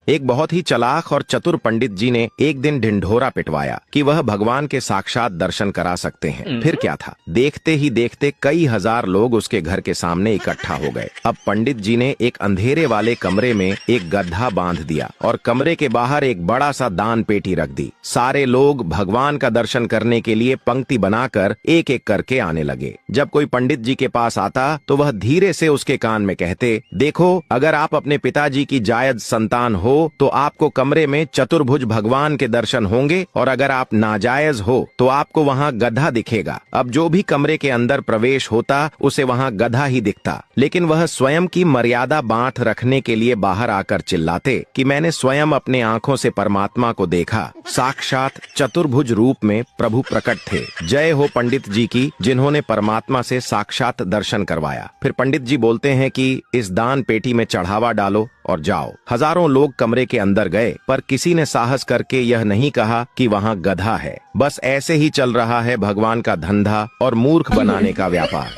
एक बहुत ही चालाक और चतुर पंडित जी ने एक दिन ढिंढोरा पिटवाया कि वह भगवान के साक्षात दर्शन करा सकते हैं। फिर क्या था, देखते ही देखते कई हजार लोग उसके घर के सामने इकट्ठा हो गए। अब पंडित जी ने एक अंधेरे वाले कमरे में एक गड्ढा बांध दिया और कमरे के बाहर एक बड़ा सा दान पेटी रख दी। सारे लोग भगवान का दर्शन करने के लिए पंक्ति बनाकर एक एक करके आने लगे। जब कोई पंडित जी के पास आता तो वह धीरे से उसके कान में कहते, देखो, अगर आप अपने पिताजी की जायज संतान हो तो आपको कमरे में चतुर्भुज भगवान के दर्शन होंगे, और अगर आप नाजायज हो तो आपको वहाँ गधा दिखेगा। अब जो भी कमरे के अंदर प्रवेश होता उसे वहाँ गधा ही दिखता, लेकिन वह स्वयं की मर्यादा बांध रखने के लिए बाहर आकर चिल्लाते कि मैंने स्वयं अपने आंखों से परमात्मा को देखा। साक्षात चतुर्भुज रूप में प्रभु प्रकट थे। जय हो पंडित जी की, जिन्होंने परमात्मा से साक्षात दर्शन करवाया। फिर पंडित जी बोलते हैं कि इस दान पेटी में चढ़ावा डालो और जाओ। हजारों लोग कमरे के अंदर गए, पर किसी ने साहस करके यह नहीं कहा कि वहाँ गधा है। बस ऐसे ही चल रहा है भगवान का धंधा और मूर्ख बनाने का व्यापार।